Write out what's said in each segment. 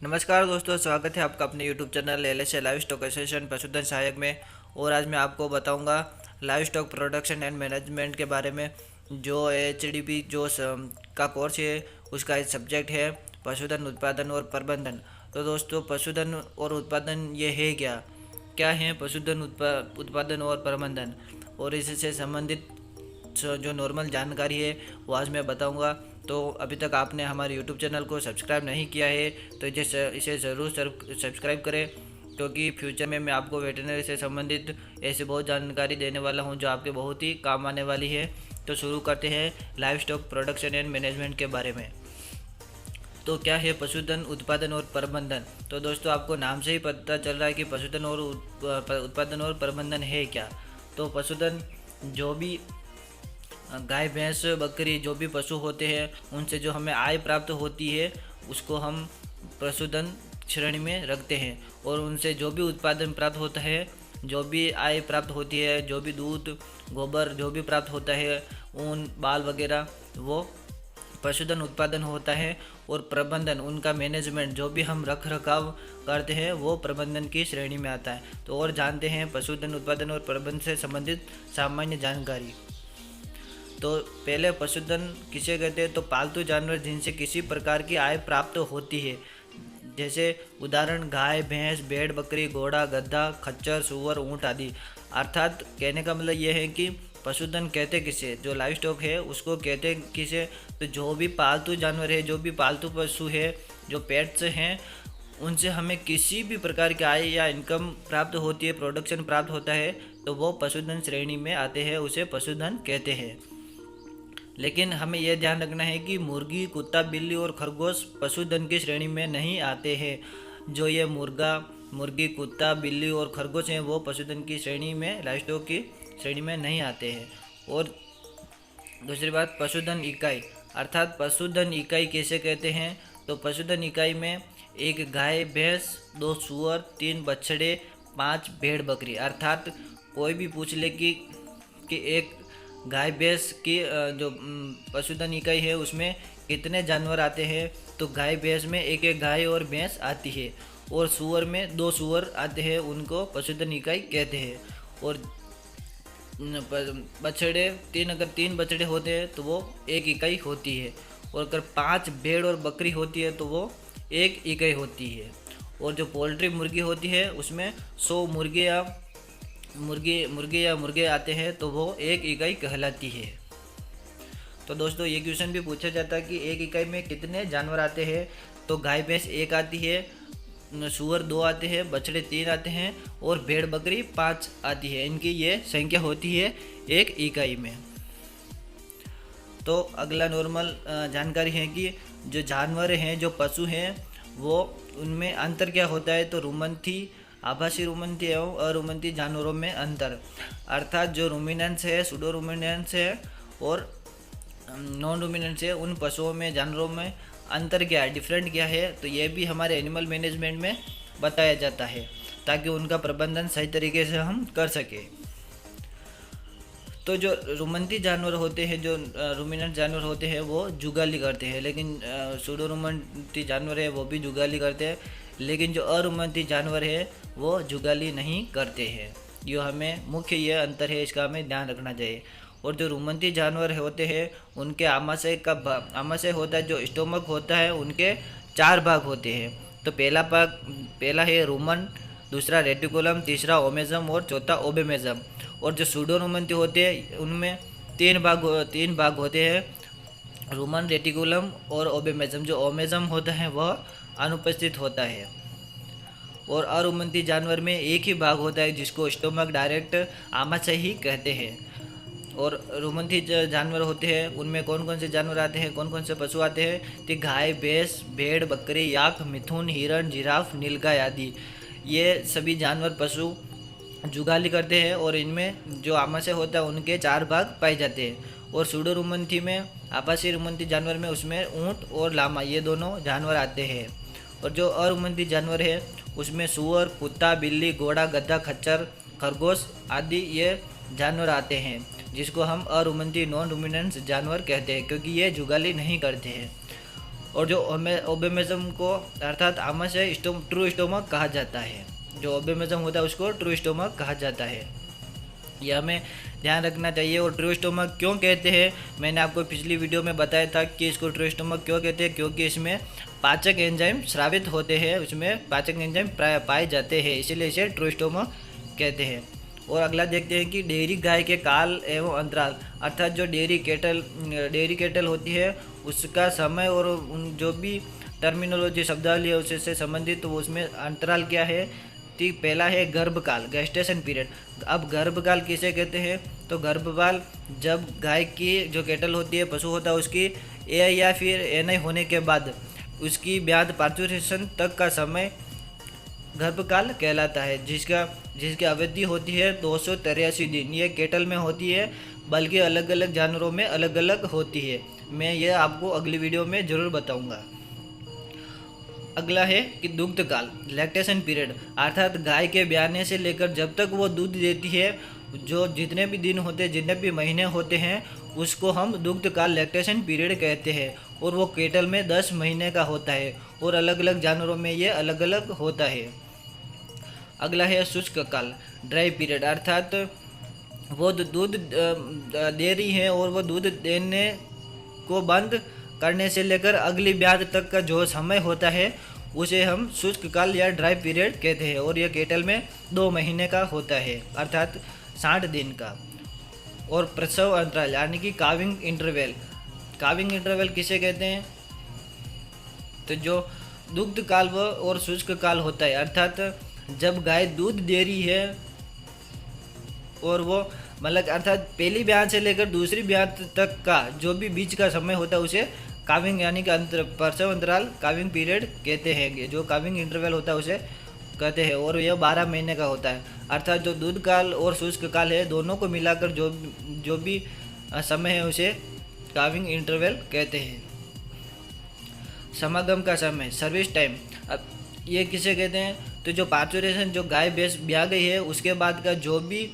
नमस्कार दोस्तों, स्वागत है आपका अपने YouTube channel LSA live stock association पशुधन सहायक में। और आज मैं आपको बताऊंगा live stock production and management के बारे में। जो एचडीपी का कोर्स है उसका एक सब्जेक्ट है पशुधन उत्पादन और प्रबंधन। तो दोस्तों, पशुधन और उत्पादन ये है क्या क्या है पशुधन उत्पादन और प्रबंधन, और इससे संबंधित जो नॉर्मल जानकारी है वो आज मैं बताऊंगा। तो अभी तक आपने हमारे यूट्यूब चैनल को सब्सक्राइब नहीं किया है तो इसे ज़रूर सब्सक्राइब करें, क्योंकि फ्यूचर में मैं आपको वेटरनरी से संबंधित ऐसे बहुत जानकारी देने वाला हूं जो आपके बहुत ही काम आने वाली है। तो शुरू करते हैं live stock production and management के बारे में। तो क्या है पशुधन उत्पादन और प्रबंधन? तो दोस्तों, आपको नाम से ही पता चल रहा है कि पशुधन और उत्पादन और प्रबंधन है क्या। तो पशुधन जो भी गाय भैंस बकरी जो भी पशु होते हैं उनसे जो हमें आय प्राप्त होती है उसको हम पशुधन श्रेणी में रखते हैं। और उनसे जो भी उत्पादन प्राप्त होता है, जो भी आय प्राप्त होती है, जो भी दूध गोबर जो भी प्राप्त होता है, ऊन बाल वगैरह, वो पशुधन उत्पादन होता है। और प्रबंधन उनका मैनेजमेंट जो भी हम रख रखाव करते हैं वो प्रबंधन की श्रेणी में आता है। तो और जानते हैं पशुधन उत्पादन और प्रबंधन से संबंधित सामान्य जानकारी। तो पहले पशुधन किसे कहते हैं? तो पालतू जानवर जिनसे किसी प्रकार की आय प्राप्त होती है, जैसे उदाहरण गाय भैंस भेड़ बकरी घोड़ा गधा खच्चर सूअर ऊँट आदि। अर्थात कहने का मतलब ये है कि पशुधन कहते किसे, जो लाइव स्टॉक है उसको कहते किसे? तो जो भी पालतू जानवर है, जो भी पालतू पशु है, जो पेट्स हैं, उनसे हमें किसी भी प्रकार की आय या इनकम प्राप्त होती है, प्रोडक्शन प्राप्त होता है, तो वो पशुधन श्रेणी में आते हैं, उसे पशुधन कहते हैं। लेकिन हमें यह ध्यान रखना है कि मुर्गी कुत्ता बिल्ली और खरगोश पशुधन की श्रेणी में नहीं आते हैं। जो ये मुर्गी कुत्ता बिल्ली और खरगोश हैं वो पशुधन की श्रेणी में, लाइव स्टॉक की श्रेणी में नहीं आते हैं। और दूसरी बात, पशुधन इकाई अर्थात पशुधन इकाई कैसे कहते हैं? तो पशुधन इकाई में एक गाय भैंस, 2 सूअर, 3 बछड़े, 5 भेड़ बकरी। अर्थात कोई भी पूछ ले कि एक गाय भैंस की जो पशुधन इकाई है उसमें कितने जानवर आते हैं, तो गाय भैंस में एक एक गाय और भैंस आती है, और सूअर में 2 सूअर आते हैं, उनको पशुधन इकाई कहते हैं। और बछड़े अगर 3 बछड़े होते हैं तो वो एक इकाई होती है, और अगर 5 भेड़ और बकरी होती है तो वो एक इकाई होती है। और जो पोल्ट्री मुर्गी होती है उसमें 100 मुर्गे आते हैं तो वो एक इकाई कहलाती है। तो दोस्तों, ये क्वेश्चन भी पूछा जाता है कि एक इकाई में कितने जानवर आते हैं? तो गाय भैंस 1 आती है, सूअर 2 आते हैं, बछड़े 3 आते हैं, और भेड़ बकरी 5 आती है। इनकी ये संख्या होती है एक इकाई में। तो अगला नॉर्मल जानकारी है कि जो जानवर हैं, जो पशु हैं, वो उनमें अंतर क्या होता है? तो रुमंथी, आभासी रुमंथी एवं अरुमंथी जानवरों में अंतर। अर्थात जो रूमिनेंट्स है, सुडो रूमिनेंट्स है और नॉन रूमिनेंट्स है, उन पशुओं में जानवरों में अंतर क्या है, डिफरेंट क्या है? तो ये भी हमारे एनिमल मैनेजमेंट में बताया जाता है ताकि उनका प्रबंधन सही तरीके से हम कर सकें। तो जो रुमंथी जानवर होते हैं, जो रूमिनेंट जानवर होते हैं, वो जुगाली करते हैं, लेकिन सुडो रूमंथी जानवर है वो भी जुगाली करते हैं, लेकिन जो अरुमंथी जानवर है वो जुगाली नहीं करते हैं। ये हमें मुख्य ये अंतर है, इसका हमें ध्यान रखना चाहिए। और जो रुमंथी जानवर होते हैं उनके आमाशय होता है, जो स्टोमक होता है, उनके 4 भाग होते हैं। तो पहला है रुमन, दूसरा रेटिकुलम, तीसरा ओमेजम और चौथा ओबेमेजम। और जो सूडो रुमंथी होते हैं उनमें 3 भाग होते हैं, रुमन, रेटिकुलम और ओबेमेजम। जो ओमेजम होता है वह अनुपस्थित होता है। और अरुमंथी जानवर में एक ही भाग होता है जिसको स्टोमक डायरेक्ट आमाशय ही कहते हैं। और रुमंथी जानवर होते हैं उनमें कौन कौन से जानवर आते हैं, कौन कौन से पशु आते हैं? तो गाय भैंस भेड़ बकरी याक मिथुन हिरण जिराफ नीलगाय आदि। ये सभी जानवर पशु जुगाली करते हैं, और इनमें जो आमाशय होता है उनके 4 भाग पाए जाते हैं। और सूडो रुमंथी में, आभासी रुमंथी जानवर में, उसमें ऊँट और लामा ये दोनों जानवर आते हैं। और जो अरुमंथी जानवर है उसमें सूअर कुत्ता बिल्ली घोड़ा गधा खच्चर खरगोश आदि ये जानवर आते हैं, जिसको हम अरुमंथी नॉन रूमिनेंट्स जानवर कहते हैं, क्योंकि ये जुगाली नहीं करते हैं। और जो ओबेमिज्म को अर्थात आमाशय ट्रू स्टोमक कहा जाता है। जो ओबेमिज्म होता है उसको ट्रू स्टोमक कहा जाता है, यह हमें ध्यान रखना चाहिए। और ट्रू स्टोमक क्यों कहते हैं, मैंने आपको पिछली वीडियो में बताया था कि इसको ट्रू स्टोमक क्यों कहते हैं, क्योंकि इसमें पाचक एंजाइम स्रावित होते हैं, उसमें पाचक एंजाइम पाए जाते हैं, इसीलिए इसे ट्रू स्टोमक कहते हैं। और अगला देखते हैं कि डेयरी गाय के काल एवं अंतराल, अर्थात जो डेयरी कैटल होती है उसका समय और उन जो भी टर्मिनोलॉजी शब्दावली है उससे संबंधित, तो उसमें अंतराल क्या है। ठीक, पहला है गर्भकाल, गेस्टेशन पीरियड। अब गर्भकाल किसे कहते हैं, तो गर्भकाल जब गाय की जो कैटल होती है, पशु होता है, उसकी ए या फिर एन होने के बाद उसकी ब्याध पार्चुरेशन तक का समय गर्भकाल कहलाता है, जिसकी अवधि होती है 283 दिन। ये कैटल में होती है, बल्कि अलग अलग जानवरों में अलग अलग होती है। मैं ये आपको अगली वीडियो में ज़रूर बताऊंगा। अगला है कि दुग्ध काल, लैक्टेशन पीरियड, अर्थात गाय के ब्याने से लेकर जब तक वो दूध देती है, जो जितने भी दिन होते हैं, जितने भी महीने होते हैं, उसको हम दुग्ध काल लैक्टेशन पीरियड कहते हैं। और वो कैटल में 10 महीने का होता है और अलग अलग जानवरों में ये अलग अलग होता है। अगला है शुष्क काल, ड्राई पीरियड, अर्थात वो दूध दे रही है और वो दूध देने को बंद करने से लेकर अगली ब्याज तक का जो समय होता है उसे हम शुष्क काल या ड्राई पीरियड कहते हैं। और यह कैटल में 2 महीने का होता है, अर्थात 60 दिन का। और प्रसव अंतराल यानी कि काविंग इंटरवल किसे कहते हैं, तो जो दुग्ध काल और शुष्क काल होता है, अर्थात जब गाय दूध दे रही है और वो मतलब अर्थात पहली ब्याज से लेकर दूसरी ब्याज तक का जो भी बीच का समय होता है उसे काविंग यानी कि प्रसव अंतराल काविंग पीरियड कहते हैं। जो काविंग इंटरवल होता है उसे कहते हैं। और यह 12 महीने का होता है, अर्थात जो दूध काल और शुष्क काल है दोनों को मिलाकर जो भी समय है उसे काविंग इंटरवल कहते हैं। समागम का समय, सर्विस टाइम, अब ये किसे कहते हैं, तो जो पार्चुरेशन जो गाय भैंस ब्याह गई है उसके बाद का जो भी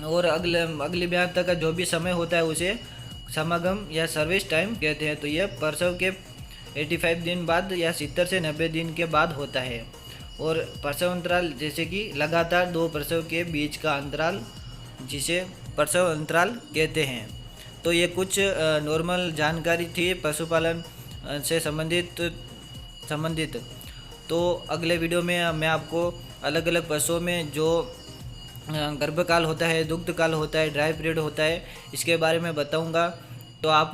और अगली ब्याह तक का जो भी समय होता है उसे समागम या सर्विस टाइम कहते हैं। तो यह प्रसव के 85 दिन बाद या 70 से 90 दिन के बाद होता है। और प्रसव अंतराल जैसे कि लगातार 2 प्रसव के बीच का अंतराल, जिसे प्रसव अंतराल कहते हैं। तो ये कुछ नॉर्मल जानकारी थी पशुपालन से संबंधित। तो अगले वीडियो में मैं आपको अलग अलग पशुओं में जो गर्भकाल होता है, दुग्ध काल होता है, ड्राई पीरियड होता है, इसके बारे में बताऊंगा। तो आप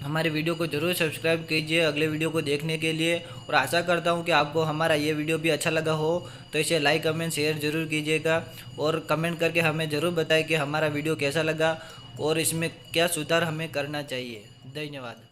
हमारे वीडियो को ज़रूर सब्सक्राइब कीजिए अगले वीडियो को देखने के लिए। और आशा करता हूं कि आपको हमारा ये वीडियो भी अच्छा लगा हो, तो इसे लाइक कमेंट शेयर ज़रूर कीजिएगा और कमेंट करके हमें ज़रूर बताएं कि हमारा वीडियो कैसा लगा और इसमें क्या सुधार हमें करना चाहिए। धन्यवाद।